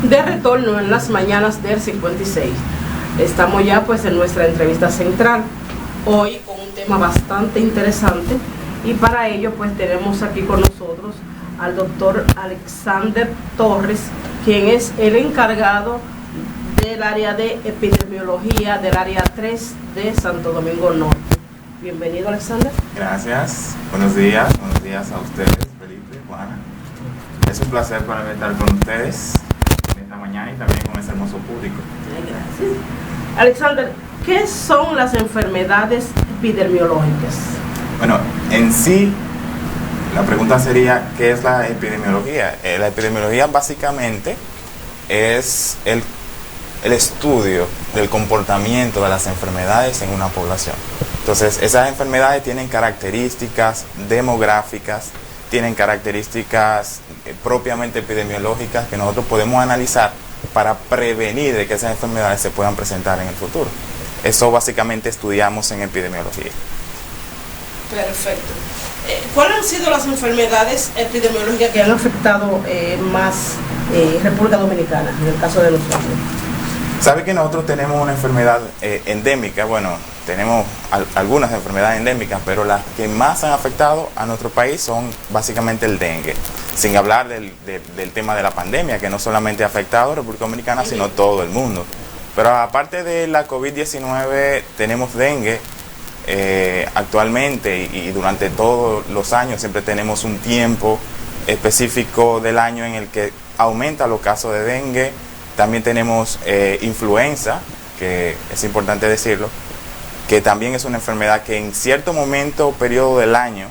de retorno en las mañanas del 56. Estamos ya pues en nuestra entrevista central, hoy con un tema bastante interesante, y para ello pues tenemos aquí con nosotros al doctor Alexander Torres, quien es el encargado del área de epidemiología del área 3 de Santo Domingo Norte. Bienvenido, Alexander. Gracias, buenos días a ustedes, Felipe, Juana. Es un placer para mí estar con ustedes en esta mañana y también con ese hermoso público. Gracias. Alexander, ¿qué son las enfermedades epidemiológicas? Bueno, en sí, la pregunta sería, ¿qué es la epidemiología? La epidemiología básicamente es el estudio del comportamiento de las enfermedades en una población. Entonces, esas enfermedades tienen características demográficas, tienen características propiamente epidemiológicas que nosotros podemos analizar para prevenir de que esas enfermedades se puedan presentar en el futuro. Eso básicamente estudiamos en epidemiología. Perfecto. ¿Cuáles han sido las enfermedades epidemiológicas que han afectado más República Dominicana, en el caso de nosotros? ¿Sabe que nosotros tenemos una enfermedad endémica? Bueno, tenemos algunas enfermedades endémicas, pero las que más han afectado a nuestro país son básicamente el dengue. Sin hablar del tema de la pandemia, que no solamente ha afectado a República Dominicana, sino todo el mundo. Pero aparte de la COVID-19, tenemos dengue actualmente y durante todos los años siempre tenemos un tiempo específico del año en el que aumenta los casos de dengue. También tenemos influenza, que es importante decirlo, que también es una enfermedad que en cierto momento o periodo del año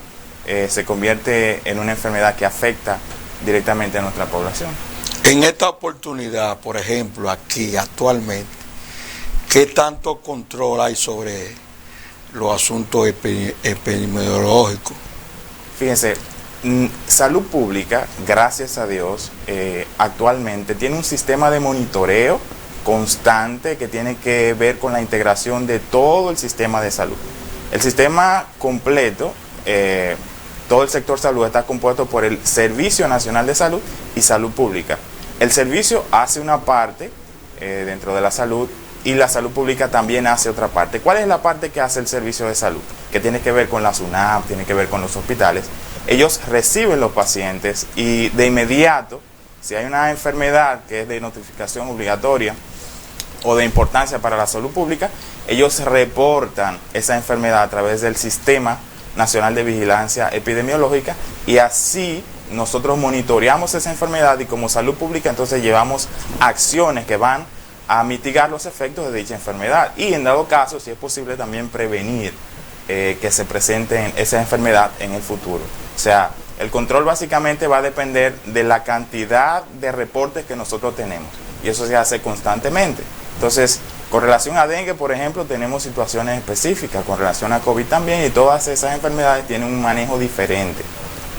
se convierte en una enfermedad que afecta directamente a nuestra población. En esta oportunidad, por ejemplo, aquí actualmente, ¿qué tanto control hay sobre los asuntos epidemiológicos? Fíjense, Salud Pública, gracias a Dios, actualmente tiene un sistema de monitoreo constante que tiene que ver con la integración de todo el sistema de salud. El sistema completo, todo el sector salud está compuesto por el Servicio Nacional de Salud y Salud Pública. El servicio hace una parte dentro de la salud y la salud pública también hace otra parte. ¿Cuál es la parte que hace el servicio de salud? Que tiene que ver con la SUNAP, tiene que ver con los hospitales. Ellos reciben los pacientes y de inmediato, si hay una enfermedad que es de notificación obligatoria o de importancia para la salud pública, ellos reportan esa enfermedad a través del Sistema Nacional de Vigilancia Epidemiológica y así nosotros monitoreamos esa enfermedad y como salud pública entonces llevamos acciones que van a mitigar los efectos de dicha enfermedad y en dado caso, si es posible, también prevenir que se presente esa enfermedad en el futuro. O sea, el control básicamente va a depender de la cantidad de reportes que nosotros tenemos y eso se hace constantemente. Entonces, con relación a dengue, por ejemplo, tenemos situaciones específicas, con relación a COVID también, y todas esas enfermedades tienen un manejo diferente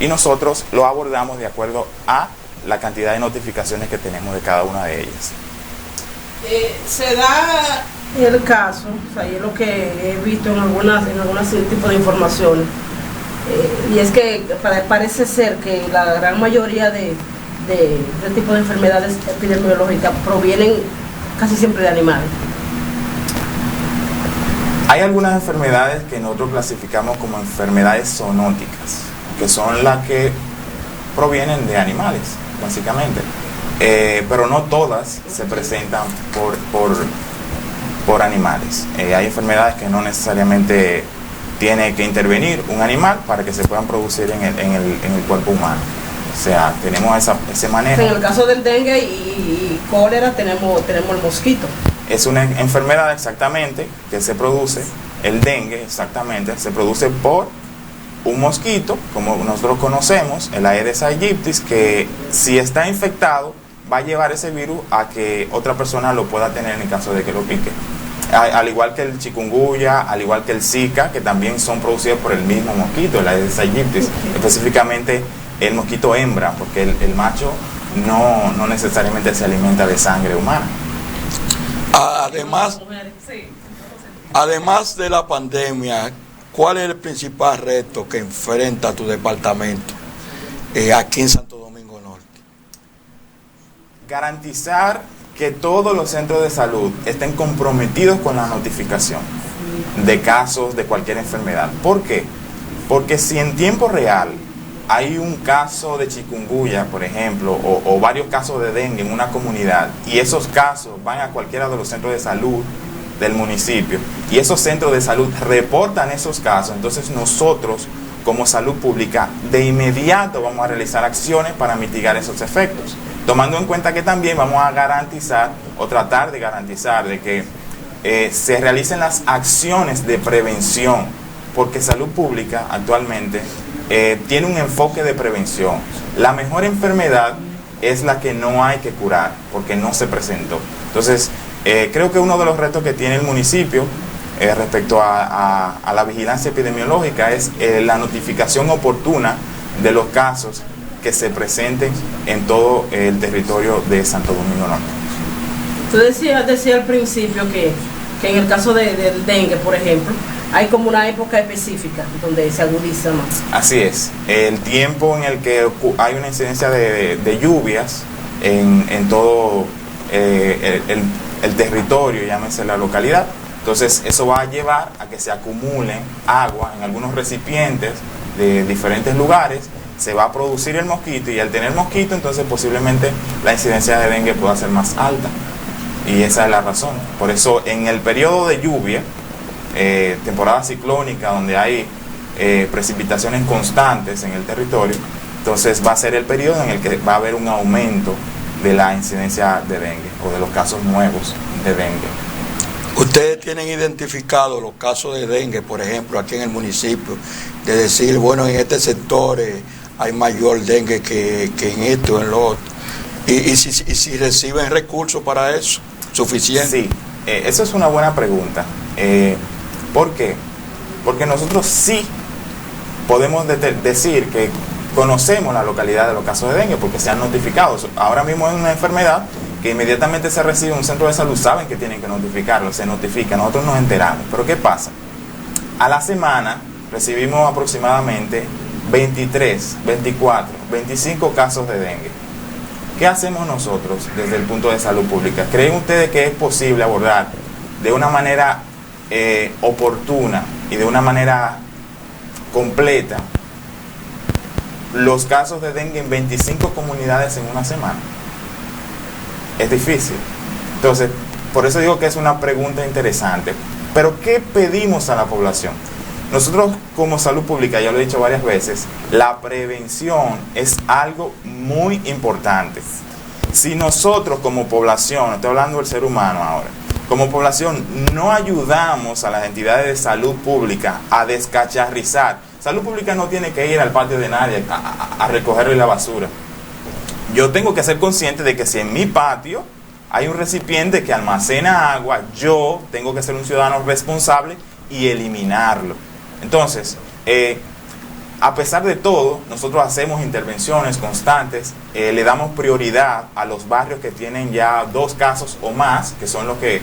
y nosotros lo abordamos de acuerdo a la cantidad de notificaciones que tenemos de cada una de ellas. Se da el caso, o sea, yo lo que he visto en algunas tipos de informaciones, y es que parece ser que la gran mayoría de este tipo de enfermedades epidemiológicas provienen casi siempre de animales. Hay algunas enfermedades que nosotros clasificamos como enfermedades zoonóticas, que son las que provienen de animales, básicamente. Pero no todas se presentan por animales. Hay enfermedades que no necesariamente tiene que intervenir un animal para que se puedan producir en el cuerpo humano. O sea, tenemos ese manejo. En el caso del dengue y cólera tenemos el mosquito. Es una enfermedad exactamente que se produce, el dengue exactamente, se produce por un mosquito, como nosotros conocemos, el Aedes aegypti, que si está infectado va a llevar ese virus a que otra persona lo pueda tener en el caso de que lo pique. Al igual que el chikungunya, al igual que el Zika, que también son producidos por el mismo mosquito, el Aedes aegypti, específicamente el mosquito hembra, porque el macho no necesariamente se alimenta de sangre humana. Además de la pandemia, ¿cuál es el principal reto que enfrenta tu departamento aquí en Santo Domingo Norte? garantizar que todos los centros de salud estén comprometidos con la notificación de casos de cualquier enfermedad. ¿Por qué? Porque si en tiempo real hay un caso de chikungunya, por ejemplo, o varios casos de dengue en una comunidad, y esos casos van a cualquiera de los centros de salud del municipio, y esos centros de salud reportan esos casos, entonces nosotros, como salud pública, de inmediato vamos a realizar acciones para mitigar esos efectos, tomando en cuenta que también vamos a garantizar, o tratar de garantizar, de que se realicen las acciones de prevención, porque salud pública actualmente tiene un enfoque de prevención. La mejor enfermedad es la que no hay que curar, porque no se presentó. Entonces, creo que uno de los retos que tiene el municipio respecto a la vigilancia epidemiológica es la notificación oportuna de los casos que se presenten en todo el territorio de Santo Domingo Norte. Tú decía al principio que en el caso del dengue, por ejemplo, hay como una época específica donde se agudiza más. Así es. El tiempo en el que hay una incidencia de lluvias en todo el territorio, llámese la localidad, entonces eso va a llevar a que se acumule agua en algunos recipientes de diferentes lugares, se va a producir el mosquito, y al tener mosquito, entonces posiblemente la incidencia de dengue pueda ser más alta. Y esa es la razón. Por eso en el periodo de lluvia, temporada ciclónica, donde hay precipitaciones constantes en el territorio, entonces va a ser el periodo en el que va a haber un aumento de la incidencia de dengue o de los casos nuevos de dengue. ¿Ustedes tienen identificado los casos de dengue, por ejemplo, aquí en el municipio, de decir, bueno, en este sector hay mayor dengue que en esto, en lo otro? ¿Y si reciben recursos para eso? ¿Suficiente? Sí, eso es una buena pregunta. ¿Por qué? Porque nosotros sí podemos decir que conocemos la localidad de los casos de dengue porque se han notificado. Ahora mismo es una enfermedad que inmediatamente se recibe en un centro de salud, saben que tienen que notificarlo, se notifica, nosotros nos enteramos. Pero ¿qué pasa? A la semana recibimos aproximadamente 23, 24, 25 casos de dengue. ¿Qué hacemos nosotros desde el punto de salud pública? ¿Creen ustedes que es posible abordar de una manera oportuna y de una manera completa los casos de dengue en 25 comunidades en una semana? Es difícil. Entonces, por eso digo que es una pregunta interesante. Pero ¿qué pedimos a la población? Nosotros como salud pública, ya lo he dicho varias veces, la prevención es algo muy importante. Si nosotros como población, estoy hablando del ser humano ahora, como población no ayudamos a las entidades de salud pública a descacharrizar, salud pública no tiene que ir al patio de nadie a recogerle la basura. Yo tengo que ser consciente de que si en mi patio hay un recipiente que almacena agua, yo tengo que ser un ciudadano responsable y eliminarlo. Entonces, a pesar de todo, nosotros hacemos intervenciones constantes, le damos prioridad a los barrios que tienen ya 2 casos o más, que son los que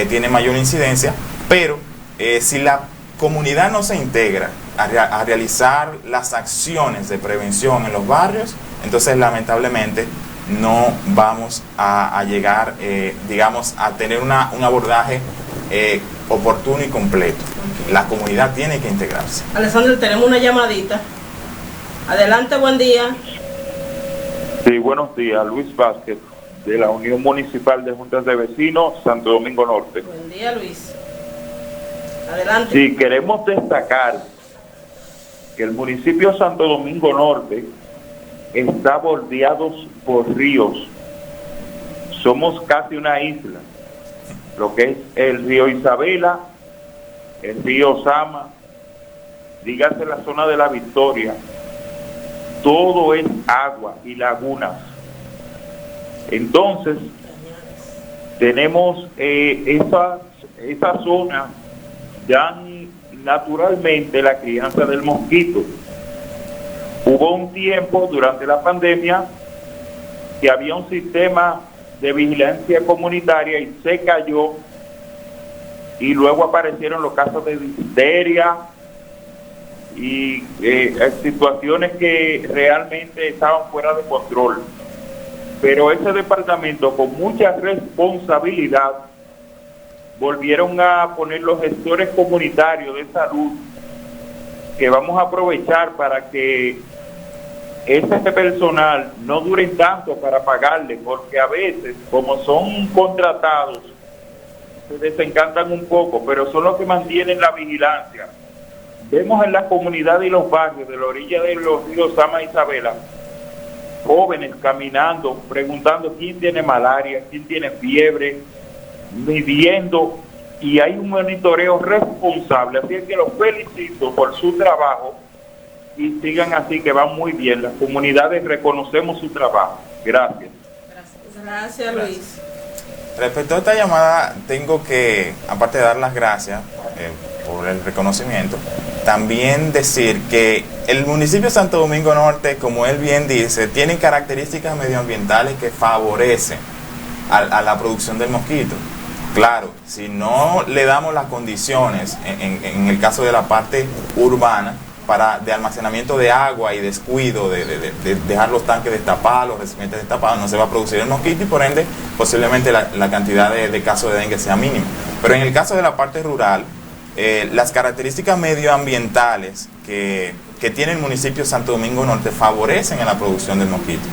tienen mayor incidencia, pero si la comunidad no se integra a realizar las acciones de prevención en los barrios, entonces lamentablemente no vamos a llegar, digamos, a tener un abordaje oportuno y completo. La comunidad tiene que integrarse. Alessandro, tenemos una llamadita. Adelante, buen día. Sí, buenos días. Luis Vázquez, de la Unión Municipal de Juntas de Vecinos, Santo Domingo Norte. Buen día, Luis. Adelante. Sí, queremos destacar que el municipio de Santo Domingo Norte está bordeado por ríos. Somos casi una isla. Lo que es el río Isabela, el río Sama, dígase la zona de la Victoria, todo es agua y lagunas. Entonces, tenemos esa zona dan naturalmente la crianza del mosquito. Hubo un tiempo durante la pandemia que había un sistema de vigilancia comunitaria y se cayó, y luego aparecieron los casos de difteria y situaciones que realmente estaban fuera de control. pero ese departamento con mucha responsabilidad volvieron a poner los gestores comunitarios de salud, que vamos a aprovechar para que ese personal no dure tanto para pagarle, porque a veces, como son contratados, se desencantan un poco, pero son los que mantienen la vigilancia. Vemos en las comunidades y los barrios de la orilla de los ríos Sama e Isabela, jóvenes caminando, preguntando quién tiene malaria, quién tiene fiebre, midiendo, y hay un monitoreo responsable. Así es que los felicito por su trabajo y sigan así, que van muy bien. Las comunidades reconocemos su trabajo. Gracias. Gracias, Luis. Respecto a esta llamada, tengo que, aparte de dar las gracias por el reconocimiento, también decir que el municipio de Santo Domingo Norte, como él bien dice, tiene características medioambientales que favorecen a la producción del mosquito. Claro, si no le damos las condiciones, en el caso de la parte urbana, de almacenamiento de agua y descuido, de dejar los tanques destapados, los recipientes destapados, no se va a producir el mosquito y por ende posiblemente la cantidad de casos de dengue sea mínima. Pero en el caso de la parte rural, las características medioambientales que tiene el municipio de Santo Domingo Norte favorecen en la producción del mosquito.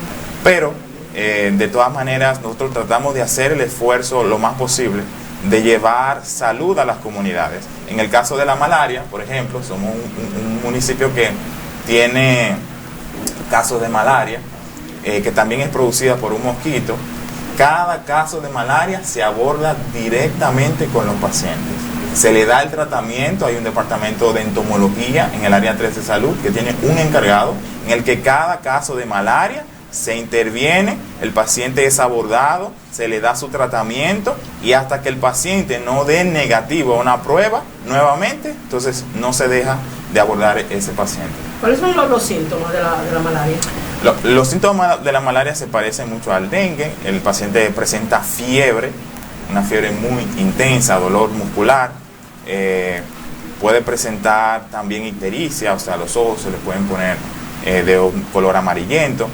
Pero de todas maneras nosotros tratamos de hacer el esfuerzo lo más posible de llevar salud a las comunidades. En el caso de la malaria, por ejemplo, somos un municipio que tiene casos de malaria, que también es producida por un mosquito. Cada caso de malaria se aborda directamente con los pacientes. Se le da el tratamiento, hay un departamento de entomología en el área 3 de salud que tiene un encargado en el que cada caso de malaria se interviene, el paciente es abordado, se le da su tratamiento y hasta que el paciente no dé negativo a una prueba nuevamente, entonces no se deja de abordar ese paciente. ¿Cuáles son los síntomas de la malaria? Los síntomas de la malaria se parecen mucho al dengue. El paciente presenta fiebre, una fiebre muy intensa, dolor muscular, puede presentar también ictericia, o sea, los ojos se le pueden poner de un color amarillento.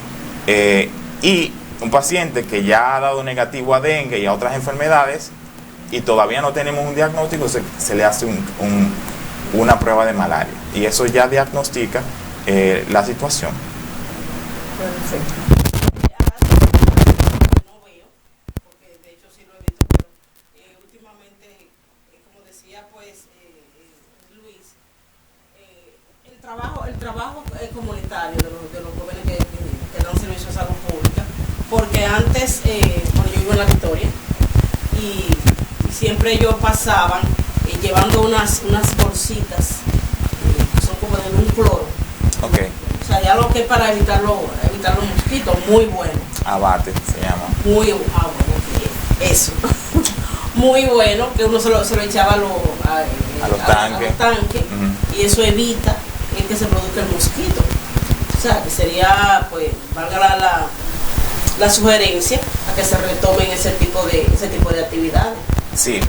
Y un paciente que ya ha dado negativo a dengue y a otras enfermedades y todavía no tenemos un diagnóstico, se le hace una prueba de malaria y eso ya diagnostica la situación. Perfecto. No veo, porque de hecho sí lo he visto, pero últimamente, como decía pues Luis, el trabajo comunitario de los jóvenes que dan servicio a salud pública, porque antes, cuando yo iba en La Victoria, y siempre ellos pasaban llevando unas bolsitas que son como de un cloro. Okay. O sea, ya lo que es para evitar los mosquitos, muy bueno. Abate se llama. Muy bueno, eso. Muy bueno, que uno se lo echaba a los tanques. Uh-huh. Y eso evita que se produzca el mosquito. O sea, que sería, pues, valga la sugerencia a que se retomen ese tipo de actividades. Sí,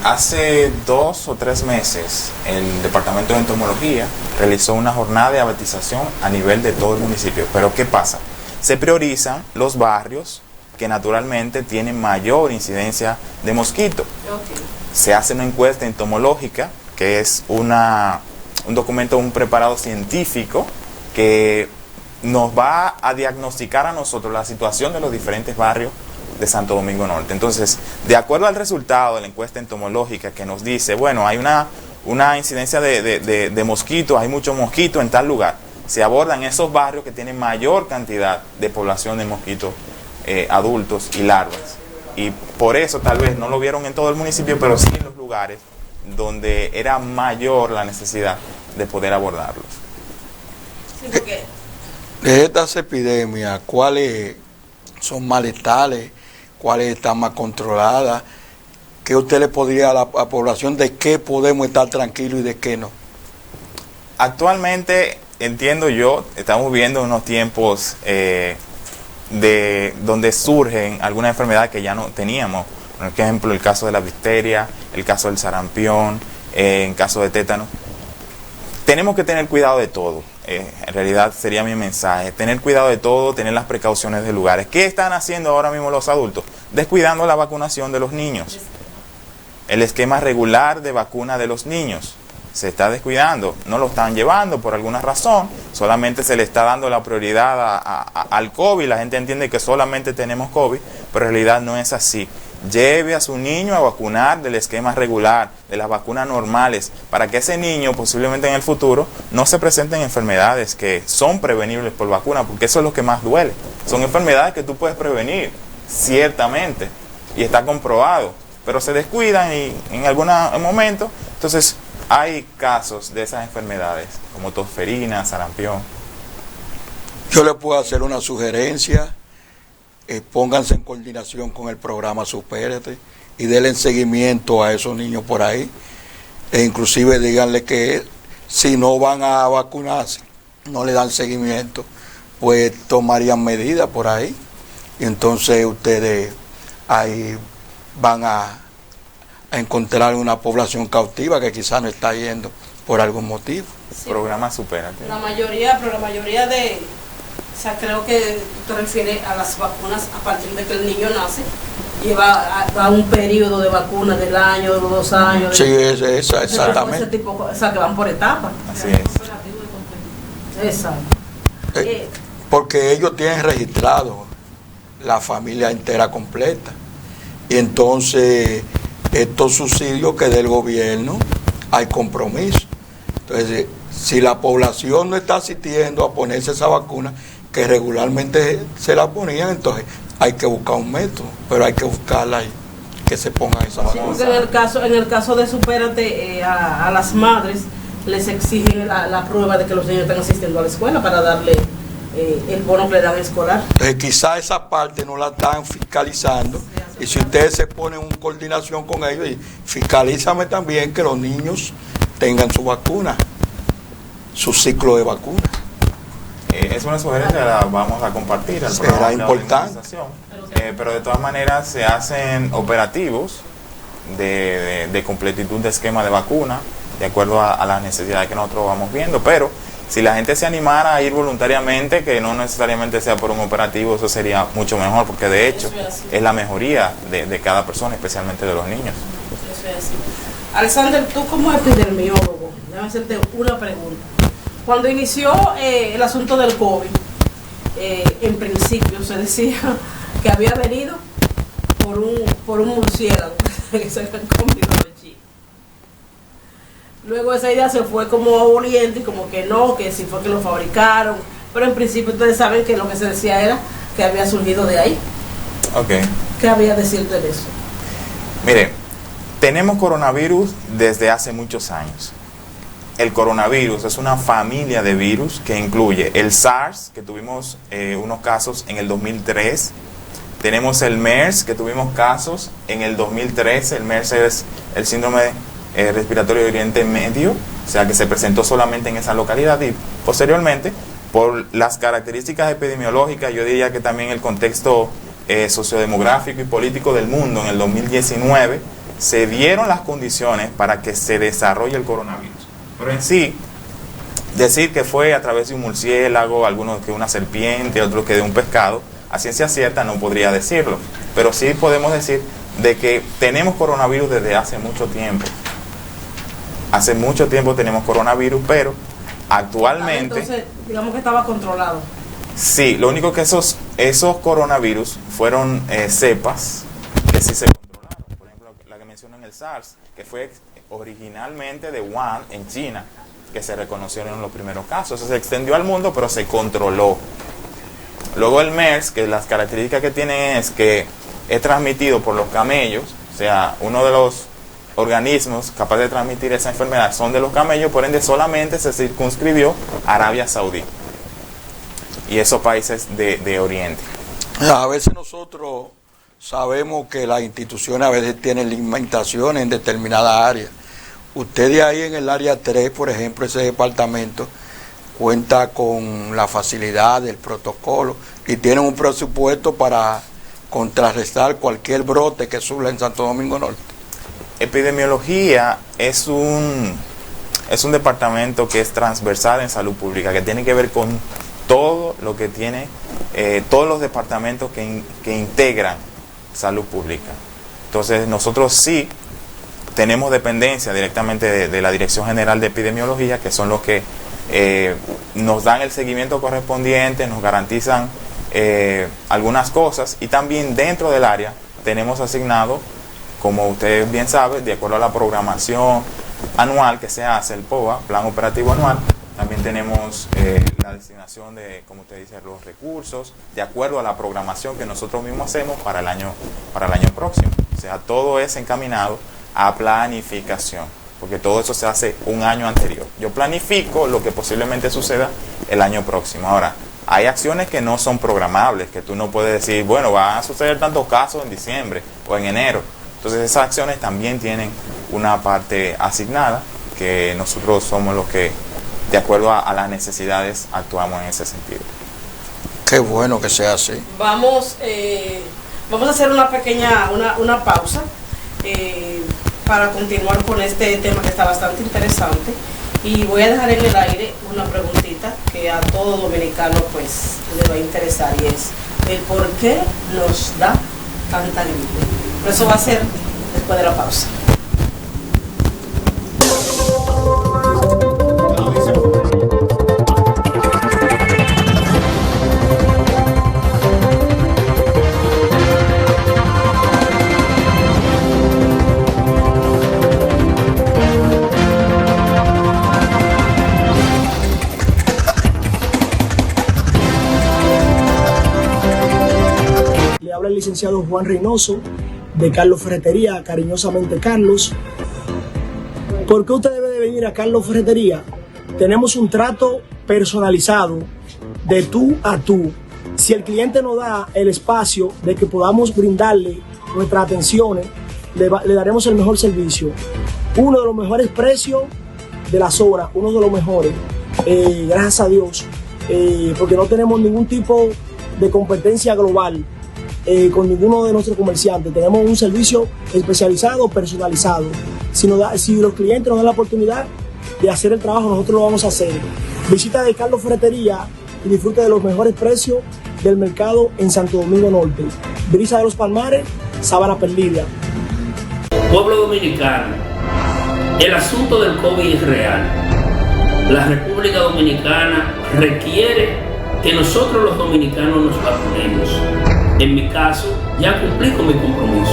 hace 2 o 3 meses el Departamento de Entomología realizó una jornada de abatización a nivel de todo el municipio. Pero ¿qué pasa? Se priorizan los barrios que naturalmente tienen mayor incidencia de mosquito. Okay. Se hace una encuesta entomológica, que es un documento, un preparado científico que nos va a diagnosticar a nosotros la situación de los diferentes barrios de Santo Domingo Norte. Entonces, de acuerdo al resultado de la encuesta entomológica que nos dice, bueno, hay una incidencia de mosquitos, hay muchos mosquitos en tal lugar, se abordan esos barrios que tienen mayor cantidad de población de mosquitos adultos y larvas. Y por eso tal vez no lo vieron en todo el municipio, pero sí en los lugares donde era mayor la necesidad de poder abordarlos. Sí, porque de estas epidemias, ¿cuáles son más letales? ¿Cuáles están más controladas? ¿Qué usted le podría a la población de qué podemos estar tranquilos y de qué no? Actualmente, entiendo yo, estamos viviendo unos tiempos donde surgen algunas enfermedades que ya no teníamos. Por ejemplo, el caso de la difteria, el caso del sarampión, en caso de tétano. Tenemos que tener cuidado de todo. en realidad sería mi mensaje, tener cuidado de todo, tener las precauciones de lugares. ¿Qué están haciendo ahora mismo los adultos? Descuidando la vacunación de los niños. El esquema regular de vacuna de los niños se está descuidando, no lo están llevando por alguna razón, solamente se le está dando la prioridad al COVID, la gente entiende que solamente tenemos COVID, pero en realidad no es así. Lleve a su niño a vacunar del esquema regular, de las vacunas normales, para que ese niño posiblemente en el futuro no se presenten enfermedades que son prevenibles por vacuna, porque eso es lo que más duele. Son enfermedades que tú puedes prevenir, ciertamente, y está comprobado, pero se descuidan y en algún momento, entonces hay casos de esas enfermedades, como tosferina, sarampión. Yo le puedo hacer una sugerencia. Pónganse en coordinación con el programa Supérate y denle seguimiento a esos niños por ahí, e inclusive díganle que si no van a vacunarse, no le dan seguimiento, pues tomarían medidas por ahí, y entonces ustedes ahí van a encontrar una población cautiva que quizás no está yendo por algún motivo. Sí. Programa Supérate. La mayoría de... O sea, creo que te refieres a las vacunas a partir de que el niño nace, lleva a un periodo de vacunas del año, de los 2 años. Sí, exactamente. Ese tipo, o sea, que van por etapas. Así es. Exacto. Porque ellos tienen registrado la familia entera completa. Y entonces, estos subsidios que del gobierno, hay compromiso. Entonces, si la población no está asistiendo a ponerse esa vacuna, que regularmente se la ponían, entonces hay que buscar un método, pero hay que buscarla y que se pongan esa vacuna. Sí, porque en el caso de Supérate, a las madres les exigen la prueba de que los niños están asistiendo a la escuela para darle el bono que le dan escolar. Entonces quizá esa parte no la están fiscalizando, y si ustedes se ponen en coordinación con ellos, y fiscalízame también que los niños tengan su vacuna, su ciclo de vacuna. Es una sugerencia, la vamos a compartir al Será programa de importante. organización. Pero de todas maneras se hacen operativos de completitud de esquema de vacuna, de acuerdo a las necesidades que nosotros vamos viendo. Pero si la gente se animara a ir voluntariamente, que no necesariamente sea por un operativo, eso sería mucho mejor, porque de hecho es la mejoría de cada persona, especialmente de los niños. Eso es así. Alexander, tú como epidemiólogo, déjame hacerte una pregunta. Cuando inició el asunto del COVID, en principio se decía que había venido por un murciélago que se había comido los chicos. Luego esa idea se fue como a Oriente y como que no, que si fue que lo fabricaron, pero en principio ustedes saben que lo que se decía era que había surgido de ahí. Ok. ¿Qué había decirte de eso? Mire, tenemos coronavirus desde hace muchos años. El coronavirus es una familia de virus que incluye el SARS, que tuvimos unos casos en el 2003. Tenemos el MERS, que tuvimos casos en el 2013. El MERS es el síndrome respiratorio de Oriente Medio, o sea que se presentó solamente en esa localidad, y posteriormente, por las características epidemiológicas, yo diría que también el contexto sociodemográfico y político del mundo, en el 2019, se dieron las condiciones para que se desarrolle el coronavirus. Pero en sí, decir que fue a través de un murciélago, algunos que una serpiente, otros que de un pescado, a ciencia cierta no podría decirlo. Pero sí podemos decir de que tenemos coronavirus desde hace mucho tiempo. Hace mucho tiempo tenemos coronavirus, pero actualmente... Entonces, digamos que estaba controlado. Sí, lo único que esos coronavirus fueron cepas que sí se controlaron. Por ejemplo, la que mencionan el SARS, que fue originalmente de Wuhan, en China, que se reconocieron los primeros casos. Eso se extendió al mundo, pero se controló. Luego el MERS, que las características que tiene es que es transmitido por los camellos, o sea, uno de los organismos capaces de transmitir esa enfermedad son de los camellos, por ende solamente se circunscribió a Arabia Saudí y esos países de Oriente. A veces nosotros sabemos que las instituciones a veces tienen limitaciones en determinadas áreas. Ustedes ahí en el área 3, por ejemplo, ese departamento cuenta con la facilidad del protocolo y tienen un presupuesto para contrarrestar cualquier brote que surja en Santo Domingo Norte. Epidemiología es es un departamento que es transversal en salud pública, que tiene que ver con todo lo que tiene, todos los departamentos que integran salud pública. Entonces nosotros sí tenemos dependencia directamente de la Dirección General de Epidemiología, que son los que nos dan el seguimiento correspondiente, nos garantizan algunas cosas, y también dentro del área tenemos asignado, como usted bien sabe, de acuerdo a la programación anual que se hace, el POA, Plan Operativo Anual, también tenemos la designación de, como usted dice, los recursos, de acuerdo a la programación que nosotros mismos hacemos para el año próximo. O sea, todo es encaminado a planificación, porque todo eso se hace un año anterior. Yo planifico lo que posiblemente suceda el año próximo. Ahora, hay acciones que no son programables, que tú no puedes decir, bueno, van a suceder tantos casos en diciembre o en enero. Entonces esas acciones también tienen una parte asignada, que nosotros somos los que, de acuerdo a las necesidades, actuamos en ese sentido. Qué bueno que sea así. Vamos a hacer una pequeña una pausa para continuar con este tema que está bastante interesante, y voy a dejar en el aire una preguntita que a todo dominicano pues le va a interesar, y es el por qué nos da tanta gripe. Pero eso va a ser después de la pausa. Le habla el licenciado Juan Reynoso de Carlos Ferretería, cariñosamente Carlos. ¿Por qué usted debe de venir a Carlos Ferretería? Tenemos un trato personalizado de tú a tú. Si el cliente nos da el espacio de que podamos brindarle nuestras atenciones, le daremos el mejor servicio. Uno de los mejores precios de la zona, uno de los mejores, gracias a Dios, porque no tenemos ningún tipo de competencia global con ninguno de nuestros comerciantes. Tenemos un servicio especializado, personalizado. Si los clientes nos dan la oportunidad de hacer el trabajo, nosotros lo vamos a hacer. Visita de Carlos Ferretería y disfrute de los mejores precios del mercado en Santo Domingo Norte. Brisa de los Palmares, Sabana Perdida. Pueblo dominicano, el asunto del COVID es real. La República Dominicana requiere que nosotros los dominicanos nos vacunemos. En mi caso, ya cumplí con mi compromiso.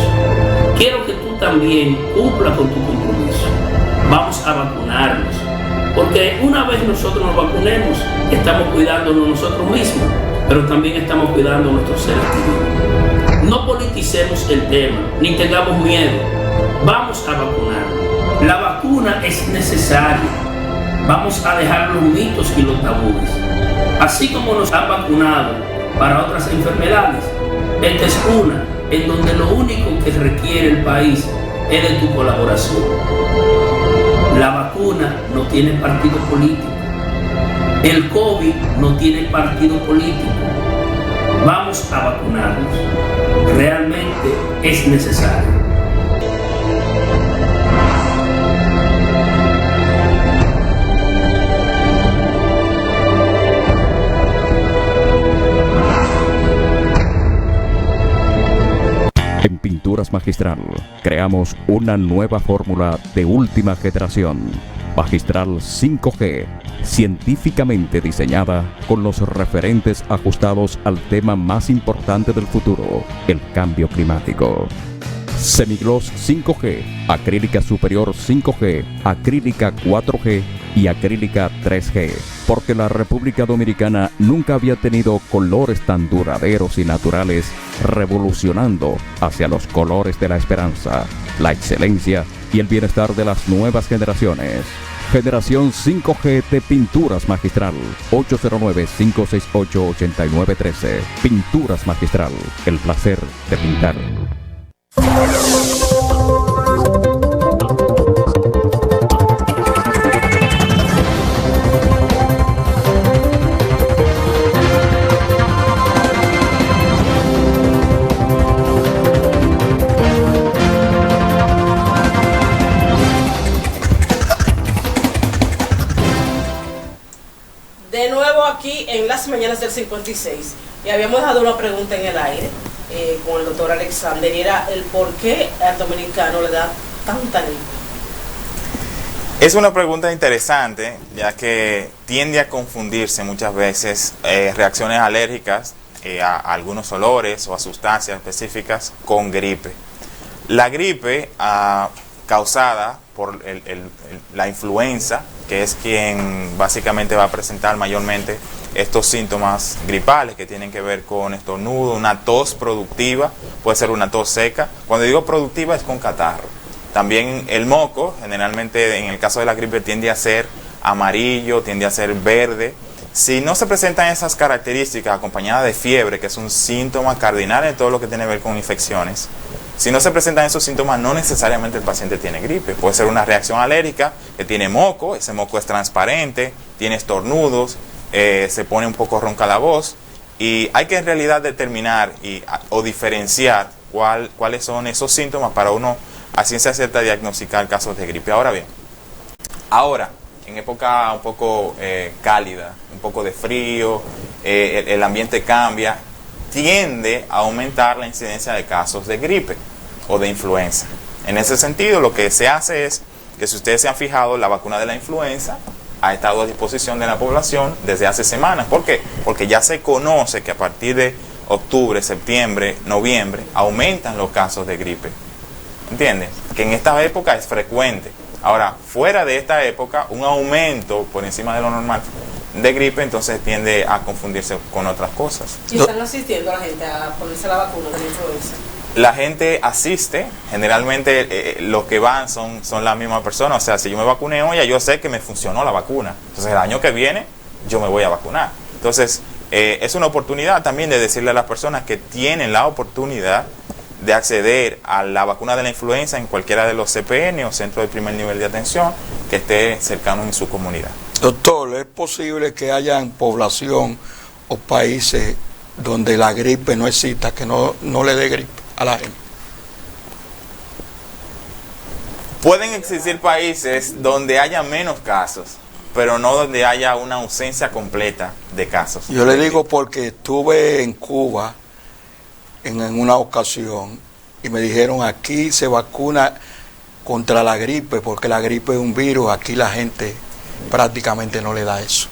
Quiero que tú también cumplas con tu compromiso. Vamos a vacunarnos, porque una vez nosotros nos vacunemos, estamos cuidándonos nosotros mismos, pero también estamos cuidando a nuestros seres queridos. No politicemos el tema, ni tengamos miedo. Vamos a vacunarnos. La vacuna es necesaria. Vamos a dejar los mitos y los tabúes. Así como nos han vacunado para otras enfermedades, esta es una en donde lo único que requiere el país es de tu colaboración. La vacuna no tiene partido político. El COVID no tiene partido político. Vamos a vacunarnos. Realmente es necesario. En Pinturas Magistral creamos una nueva fórmula de última generación, Magistral 5G, científicamente diseñada con los referentes ajustados al tema más importante del futuro, el cambio climático. Semigloss 5G, acrílica superior 5G, acrílica 4G y acrílica 3G, porque la República Dominicana nunca había tenido colores tan duraderos y naturales, revolucionando hacia los colores de la esperanza, la excelencia y el bienestar de las nuevas generaciones. Generación 5G de Pinturas Magistral, 809-568-8913. Pinturas Magistral, el placer de pintar. en las mañanas del 56 y habíamos dejado una pregunta en el aire con el doctor Alexander, y era el por qué al dominicano le da tanta gripe. Es una pregunta interesante, ya que tiende a confundirse muchas veces reacciones alérgicas a algunos olores o a sustancias específicas con gripe. La gripe causada por la influenza, que es quien básicamente va a presentar mayormente estos síntomas gripales que tienen que ver con estornudo, una tos productiva, puede ser una tos seca. Cuando digo productiva es con catarro. También el moco, generalmente en el caso de la gripe tiende a ser amarillo, tiende a ser verde. Si no se presentan esas características acompañadas de fiebre, que es un síntoma cardinal en todo lo que tiene que ver con infecciones, si no se presentan esos síntomas, no necesariamente el paciente tiene gripe. Puede ser una reacción alérgica que tiene moco, ese moco es transparente, tiene estornudos, se pone un poco ronca la voz, y hay que en realidad determinar o diferenciar cuáles son esos síntomas para uno a ciencia cierta diagnosticar casos de gripe. Ahora bien, en época un poco cálida, un poco de frío, el ambiente cambia, tiende a aumentar la incidencia de casos de gripe o de influenza. En ese sentido, lo que se hace es que, si ustedes se han fijado, la vacuna de la influenza ha estado a disposición de la población desde hace semanas. ¿Por qué? Porque ya se conoce que a partir de octubre, septiembre, noviembre, aumentan los casos de gripe. ¿Entiendes? Que en esta época es frecuente. Ahora, fuera de esta época, un aumento por encima de lo normal de gripe, entonces tiende a confundirse con otras cosas. ¿Y están asistiendo a la gente a ponerse la vacuna de la influenza? La gente asiste, generalmente los que van son las mismas personas. O sea, si yo me vacuné hoy, ya yo sé que me funcionó la vacuna. Entonces el año que viene yo me voy a vacunar. Entonces es una oportunidad también de decirle a las personas que tienen la oportunidad de acceder a la vacuna de la influenza en cualquiera de los CPN o centros de primer nivel de atención que esté cercano en su comunidad. Doctor, ¿es posible que haya población o países donde la gripe no exista, que no le dé gripe a la gente? Pueden existir países donde haya menos casos, pero no donde haya una ausencia completa de casos. Yo le digo porque estuve en Cuba en una ocasión y me dijeron: aquí se vacuna contra la gripe porque la gripe es un virus. Aquí la gente prácticamente no le da eso.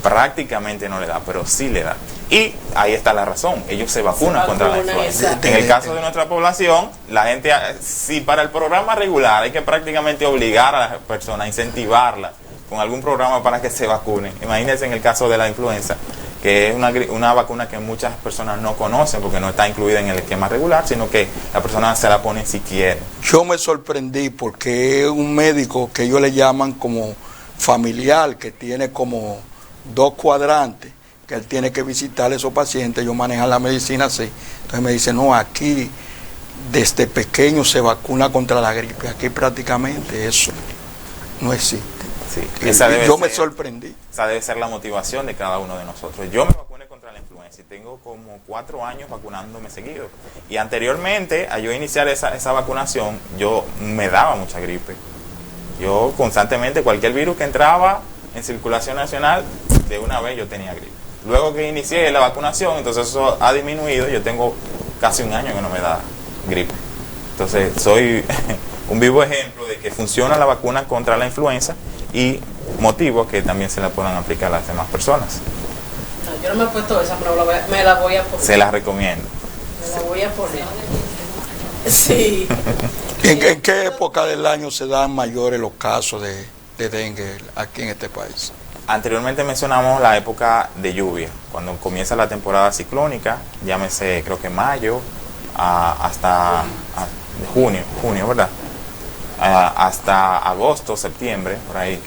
Prácticamente no le da, pero sí le da. Y ahí está la razón, ellos se vacunan contra la influenza. En el caso de nuestra población, la gente, si para el programa regular hay que prácticamente obligar a las personas, incentivarlas con algún programa para que se vacunen. Imagínense en el caso de la influenza, que es una vacuna que muchas personas no conocen porque no está incluida en el esquema regular, sino que la persona se la pone si quiere. Yo me sorprendí porque es un médico que ellos le llaman como familiar, que tiene como 2 cuadrantes, que él tiene que visitar a esos pacientes. Ellos manejan la medicina así. Entonces me dice: no, aquí desde pequeño se vacuna contra la gripe. Aquí prácticamente eso no existe. Sí, me sorprendí. Esa debe ser la motivación de cada uno de nosotros. Yo me vacuné contra la influenza y tengo como 4 años vacunándome seguido. Y anteriormente, a yo iniciar esa vacunación, yo me daba mucha gripe. Yo constantemente, cualquier virus que entraba en circulación nacional, de una vez yo tenía gripe. Luego que inicié la vacunación, entonces eso ha disminuido. Yo tengo casi 1 año que no me da gripe. Entonces soy un vivo ejemplo de que funciona la vacuna contra la influenza y motivo que también se la puedan aplicar a las demás personas. No, yo no me he puesto esa, pero me la voy a poner. Se la recomiendo. Me la voy a poner. Sí. ¿En qué época del año se dan mayores los casos de dengue aquí en este país? Anteriormente mencionamos la época de lluvia, cuando comienza la temporada ciclónica, llámese creo que mayo hasta junio, ¿verdad? Hasta agosto, septiembre, por ahí.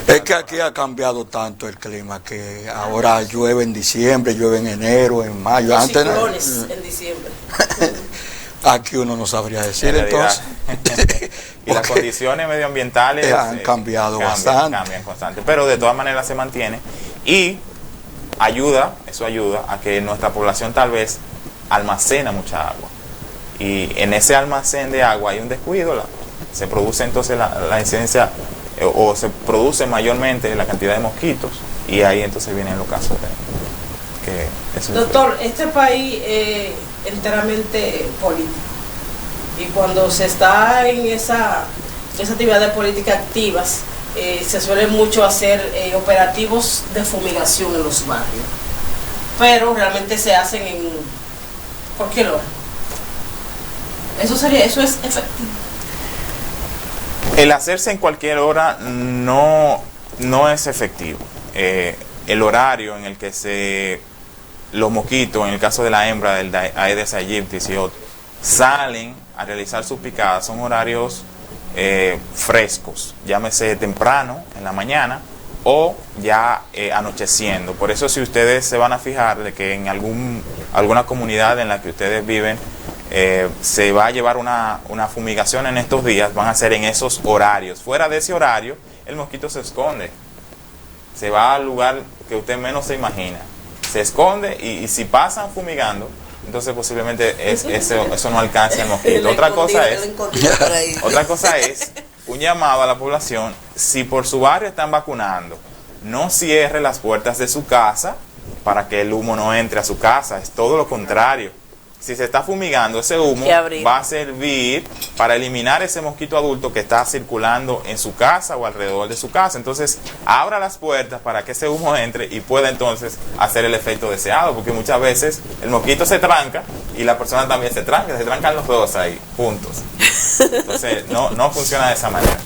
Es que aquí ha cambiado tanto el clima, que ahora llueve en diciembre, llueve en enero, en mayo. Los antes ciclones en diciembre. Aquí uno no sabría decir, entonces. Y las condiciones medioambientales han cambiado bastante. Cambian constante, pero de todas maneras se mantiene y eso ayuda a que nuestra población tal vez almacena mucha agua. Y en ese almacén de agua hay un descuido, se produce entonces la incidencia o se produce mayormente la cantidad de mosquitos, y ahí entonces vienen los casos que eso. Doctor, este país es enteramente político, y cuando se está en esa actividad de política activas, se suele mucho hacer operativos de fumigación en los barrios, pero realmente se hacen en cualquier hora. Eso es efectivo. El hacerse en cualquier hora no es efectivo. El horario en el que los mosquitos, en el caso de la hembra del Aedes aegypti y otros, salen a realizar sus picadas, son horarios frescos, llámese temprano en la mañana o ya anocheciendo. Por eso, si ustedes se van a fijar de que en alguna comunidad en la que ustedes viven se va a llevar una fumigación en estos días, van a ser en esos horarios. Fuera de ese horario, el mosquito se esconde, se va al lugar que usted menos se imagina, se esconde, y si pasan fumigando, entonces posiblemente eso no alcance al mosquito. Otra cosa es un llamado a la población: si por su barrio están vacunando, no cierre las puertas de su casa para que el humo no entre a su casa. Es todo lo contrario. Si se está fumigando, ese humo va a servir para eliminar ese mosquito adulto que está circulando en su casa o alrededor de su casa. Entonces, abra las puertas para que ese humo entre y pueda entonces hacer el efecto deseado, porque muchas veces el mosquito se tranca y la persona también se trancan los dos ahí, juntos. Entonces, no funciona de esa manera.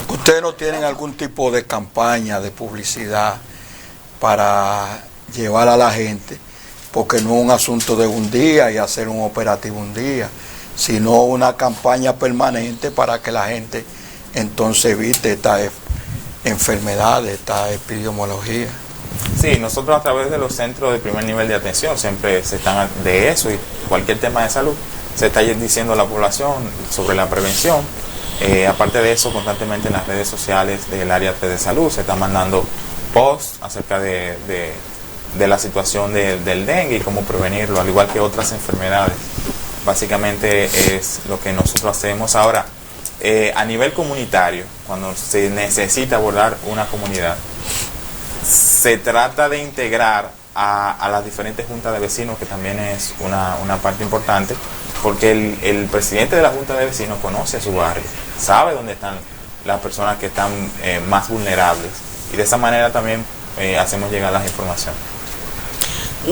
¿Ustedes no tienen algún tipo de campaña de publicidad para llevar a la gente? Porque no es un asunto de un día y hacer un operativo un día, sino una campaña permanente para que la gente entonces evite estas enfermedades, esta epidemiología. Sí, nosotros a través de los centros de primer nivel de atención siempre se están de eso, y cualquier tema de salud se está diciendo a la población sobre la prevención. Aparte de eso, constantemente en las redes sociales del área de salud se están mandando posts acerca de la situación del dengue y cómo prevenirlo, al igual que otras enfermedades. Básicamente es lo que nosotros hacemos. Ahora, a nivel comunitario, cuando se necesita abordar una comunidad, se trata de integrar a las diferentes juntas de vecinos, que también es una parte importante, porque el presidente de la junta de vecinos conoce a su barrio, sabe dónde están las personas que están más vulnerables, y de esa manera también hacemos llegar las informaciones.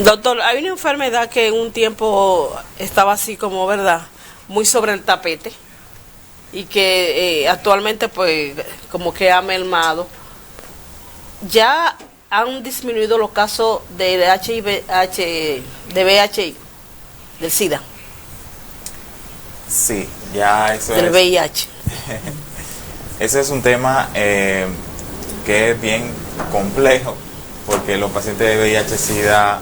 Doctor, hay una enfermedad que en un tiempo estaba así como, ¿verdad?, muy sobre el tapete, y que actualmente pues como que ha mermado. Ya han disminuido los casos de VIH, del SIDA. Sí, ya eso del VIH. Ese es un tema que es bien complejo, porque los pacientes de VIH-Sida,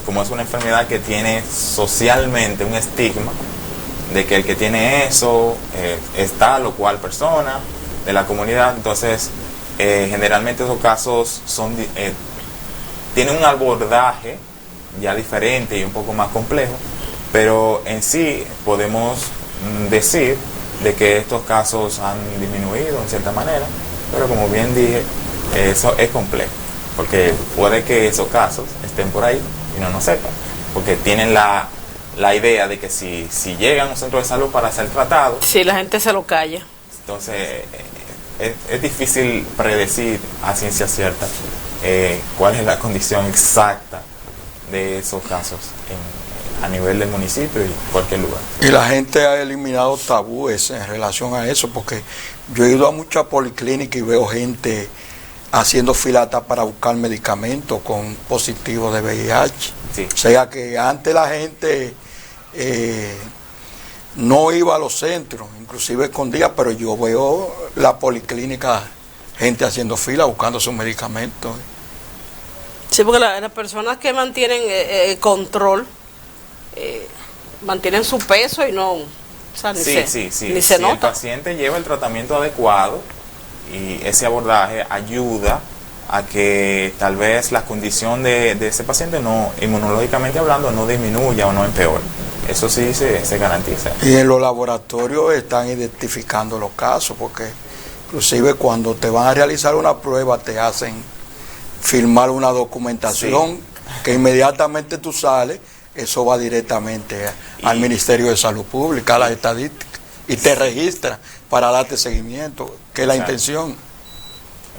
como es una enfermedad que tiene socialmente un estigma de que el que tiene eso es tal o cual persona de la comunidad, entonces generalmente esos casos tienen un abordaje ya diferente y un poco más complejo, pero en sí podemos decir de que estos casos han disminuido en cierta manera, pero como bien dije, eso es complejo, porque puede que esos casos estén por ahí y no sepan, porque tienen la idea de que si llegan a un centro de salud para ser tratados, sí, la gente se lo calla. Entonces es difícil predecir a ciencia cierta cuál es la condición exacta de esos casos a nivel del municipio y cualquier lugar. Y la gente ha eliminado tabúes en relación a eso, porque yo he ido a muchas policlínicas y veo gente haciendo filata para buscar medicamentos con positivos de VIH. Sí. O sea que antes la gente no iba a los centros, inclusive escondía, pero yo veo la policlínica, gente haciendo fila buscando sus medicamentos. Sí, porque las personas que mantienen control mantienen su peso y no, o sea, ni sí. se si nota. el paciente lleva el tratamiento adecuado y ese abordaje ayuda a que tal vez la condición de ese paciente, no, inmunológicamente hablando, no disminuya o no empeore. Eso sí se garantiza. Y en los laboratorios están identificando los casos, porque inclusive cuando te van a realizar una prueba te hacen firmar una documentación que inmediatamente tú sales, eso va directamente al Ministerio de Salud Pública, a la estadística, y te registra para darte seguimiento, que es la intención.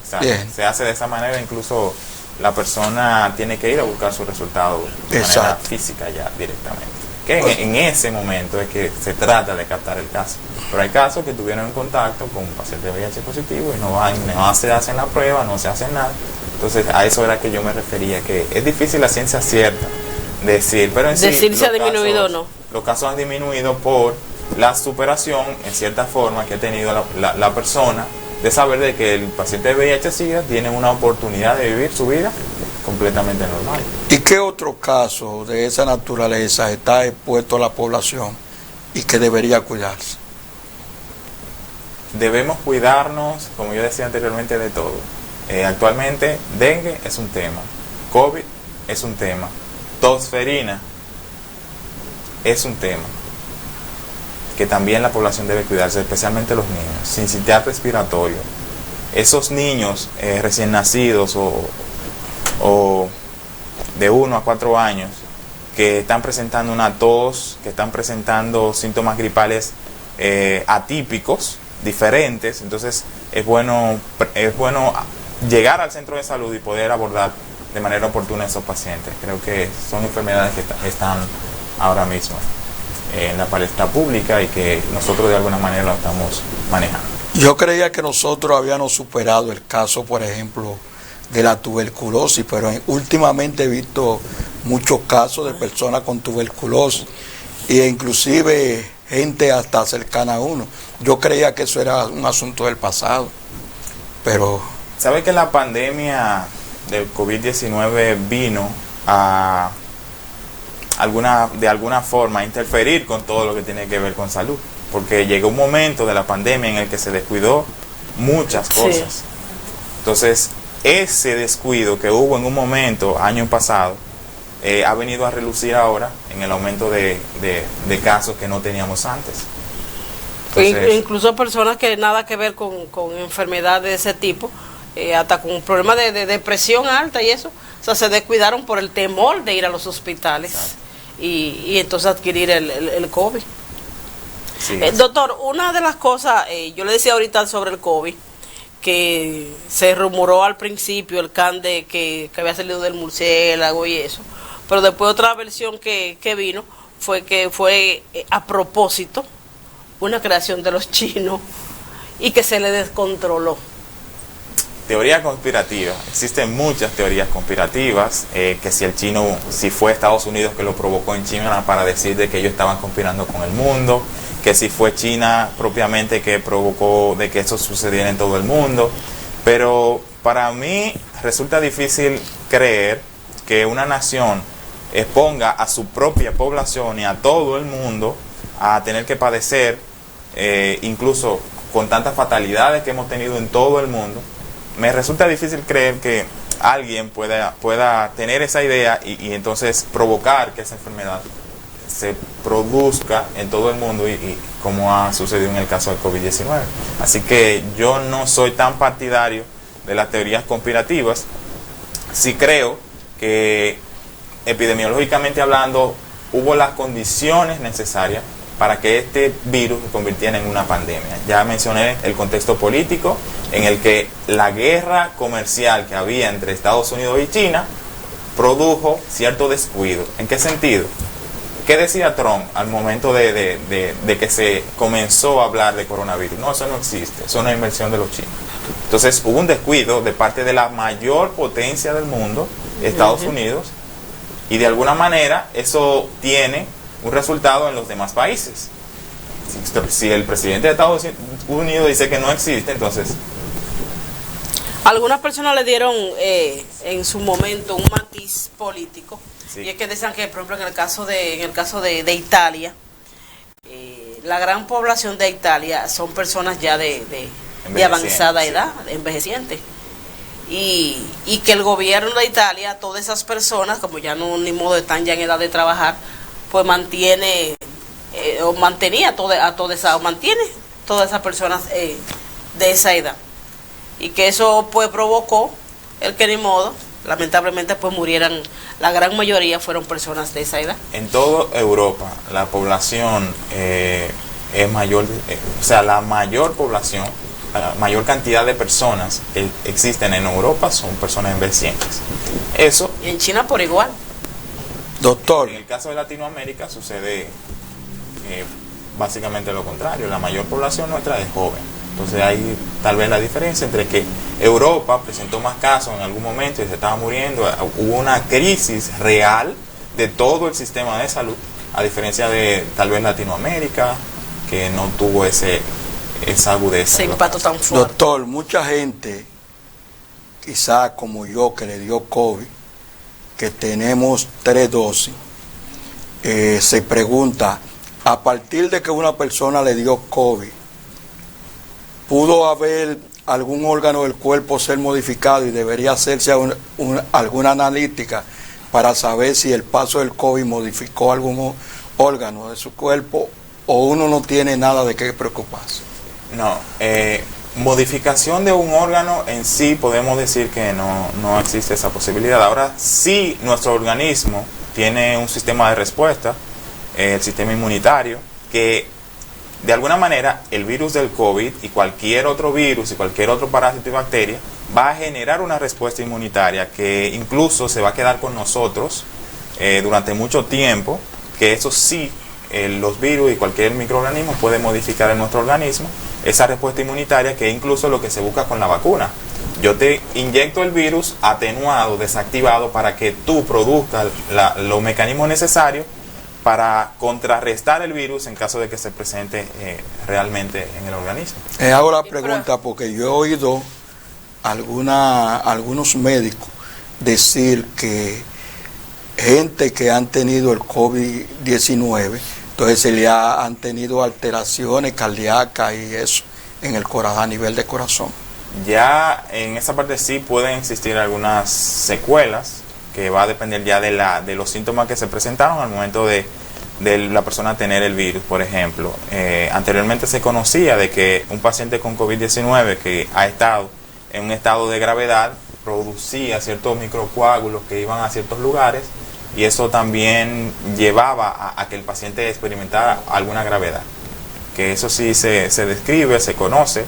Exacto. Bien. Se hace de esa manera, incluso la persona tiene que ir a buscar sus resultados de manera física ya directamente. Que en ese momento es que se trata de captar el caso. Pero hay casos que tuvieron en contacto con un paciente VIH positivo y no se hacen la prueba, no se hacen nada. Entonces a eso era que yo me refería, que es difícil la ciencia cierta decir, pero en sí, decir si ha disminuido o no. Los casos han disminuido por la superación, en cierta forma, que ha tenido la persona de saber de que el paciente de VIH-Sida tiene una oportunidad de vivir su vida completamente normal. ¿Y qué otro caso de esa naturaleza está expuesto a la población y que debería cuidarse? Debemos cuidarnos, como yo decía anteriormente, de todo. Actualmente, dengue es un tema, COVID es un tema, tosferina es un tema que también la población debe cuidarse, especialmente los niños, sincitial respiratorio. Esos niños recién nacidos o de 1 a 4 años que están presentando una tos, que están presentando síntomas gripales atípicos, diferentes, entonces es bueno llegar al centro de salud y poder abordar de manera oportuna a esos pacientes. Creo que son enfermedades que están ahora mismo en la palestra pública y que nosotros de alguna manera lo estamos manejando. Yo creía que nosotros habíamos superado el caso, por ejemplo, de la tuberculosis, pero últimamente he visto muchos casos de personas con tuberculosis e inclusive gente hasta cercana a uno. Yo creía que eso era un asunto del pasado, pero... ¿Sabe que la pandemia del COVID-19 vino a de alguna forma interferir con todo lo que tiene que ver con salud? Porque llegó un momento de la pandemia en el que se descuidó muchas cosas. Sí. Entonces, ese descuido que hubo en un momento, año pasado, ha venido a relucir ahora en el aumento de casos que no teníamos antes. Entonces, incluso personas que nada que ver con enfermedades de ese tipo, hasta con problemas de depresión alta y eso, o sea, se descuidaron por el temor de ir a los hospitales y entonces adquirir el COVID. Sí. Doctor, una de las cosas, yo le decía ahorita sobre el COVID, que se rumoró al principio el can de que había salido del murciélago y eso, pero después otra versión que vino fue que fue a propósito una creación de los chinos y que se le descontroló. Teoría conspirativa. Existen muchas teorías conspirativas, que si fue Estados Unidos que lo provocó en China para decir de que ellos estaban conspirando con el mundo, que si fue China propiamente que provocó de que eso sucediera en todo el mundo. Pero para mí resulta difícil creer que una nación exponga a su propia población y a todo el mundo a tener que padecer, incluso con tantas fatalidades que hemos tenido en todo el mundo. Me resulta difícil creer que alguien pueda tener esa idea y entonces provocar que esa enfermedad se produzca en todo el mundo y como ha sucedido en el caso del COVID-19. Así que yo no soy tan partidario de las teorías conspirativas. Sí creo que epidemiológicamente hablando hubo las condiciones necesarias para que este virus se convirtiera en una pandemia. Ya mencioné el contexto político en el que la guerra comercial que había entre Estados Unidos y China produjo cierto descuido. ¿En qué sentido? ¿Qué decía Trump al momento de que se comenzó a hablar de coronavirus? No, eso no existe, eso no es invención de los chinos. Entonces hubo un descuido de parte de la mayor potencia del mundo, Estados Unidos, y de alguna manera eso tiene un resultado en los demás países. Si el presidente de Estados Unidos dice que no existe, entonces... Algunas personas le dieron en su momento un matiz político, sí. Y es que decían que, por ejemplo, en el caso de Italia, la gran población de Italia son personas ya de avanzada edad, envejecientes. Y que el gobierno de Italia, todas esas personas, como ya no ni modo están ya en edad de trabajar, pues mantiene todas esas personas de esa edad, y que eso pues provocó el que ni modo lamentablemente pues murieran, la gran mayoría fueron personas de esa edad. En toda Europa la población es mayor, o sea, la mayor población, la mayor cantidad de personas que existen en Europa son personas envejecientes. Eso. Y en China por igual. Doctor. En el caso de Latinoamérica sucede básicamente lo contrario, la mayor población nuestra es joven. Entonces hay tal vez la diferencia entre que Europa presentó más casos en algún momento y se estaba muriendo, hubo una crisis real de todo el sistema de salud, a diferencia de tal vez Latinoamérica, que no tuvo esa agudeza. Ese impacto tan fuerte. Doctor, mucha gente, quizá como yo que le dio COVID, que tenemos 3 dosis, se pregunta, a partir de que una persona le dio COVID, ¿pudo haber algún órgano del cuerpo ser modificado y debería hacerse alguna analítica para saber si el paso del COVID modificó algún órgano de su cuerpo, o uno no tiene nada de qué preocuparse? No, modificación de un órgano en sí podemos decir que no existe esa posibilidad. Ahora sí, nuestro organismo tiene un sistema de respuesta, el sistema inmunitario, que de alguna manera el virus del COVID y cualquier otro virus y cualquier otro parásito y bacteria va a generar una respuesta inmunitaria que incluso se va a quedar con nosotros durante mucho tiempo, que eso sí, los virus y cualquier microorganismo puede modificar en nuestro organismo esa respuesta inmunitaria, que es incluso lo que se busca con la vacuna. Yo te inyecto el virus atenuado, desactivado, para que tú produzcas los mecanismos necesarios para contrarrestar el virus en caso de que se presente realmente en el organismo. Hago la pregunta porque yo he oído algunos médicos decir que gente que han tenido el COVID-19, entonces se le han tenido alteraciones cardíacas y eso en el corazón, a nivel de corazón. Ya en esa parte sí pueden existir algunas secuelas, que va a depender ya de los síntomas que se presentaron al momento de la persona tener el virus. Por ejemplo, anteriormente se conocía de que un paciente con COVID-19 que ha estado en un estado de gravedad producía ciertos microcoágulos que iban a ciertos lugares, y eso también llevaba a que el paciente experimentara alguna gravedad. Que eso sí se describe, se conoce,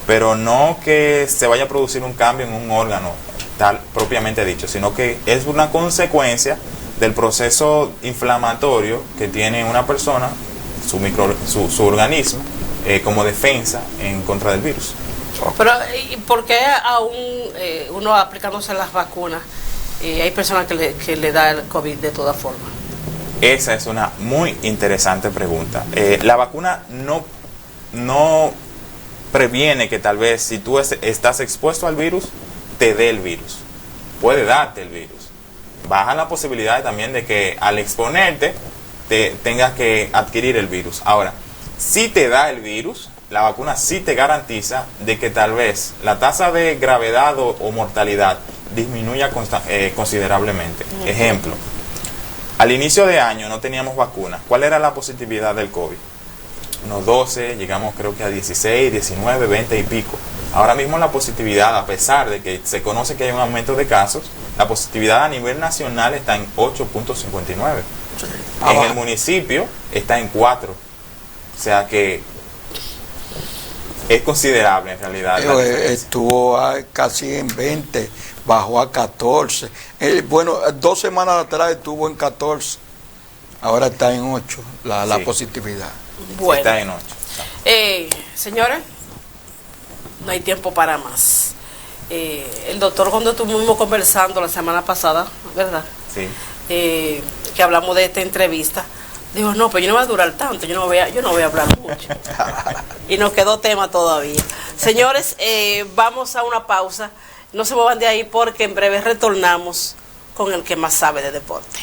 pero no que se vaya a producir un cambio en un órgano tal propiamente dicho, sino que es una consecuencia del proceso inflamatorio que tiene una persona, su organismo, como defensa en contra del virus. Pero ¿y por qué aún uno aplicándose las vacunas hay personas que le da el COVID de todas formas? Esa es una muy interesante pregunta. La vacuna no previene que tal vez si tú estás expuesto al virus, te dé el virus. Puede darte el virus. Baja la posibilidad también de que al exponerte tengas que adquirir el virus. Ahora, si te da el virus, la vacuna sí te garantiza de que tal vez la tasa de gravedad o mortalidad disminuya considerablemente. Ejemplo, al inicio de año no teníamos vacuna. ¿Cuál era la positividad del COVID? Unos 12, llegamos creo que a 16, 19, 20 y pico. Ahora mismo la positividad, a pesar de que se conoce que hay un aumento de casos, la positividad a nivel nacional está en 8.59. En el municipio está en 4. O sea que es considerable en realidad. Estuvo casi en 20, bajó a 14. Bueno, 2 semanas atrás estuvo en 14. Ahora está en 8 la positividad. Bueno. Está en 8. Señores, no hay tiempo para más. El doctor, cuando estuvimos conversando la semana pasada, ¿verdad? Sí. Que hablamos de esta entrevista, digo, no, pero yo no voy a durar tanto, yo no voy a hablar mucho. Y nos quedó tema todavía. Señores, vamos a una pausa. No se muevan de ahí porque en breve retornamos con el que más sabe de deporte.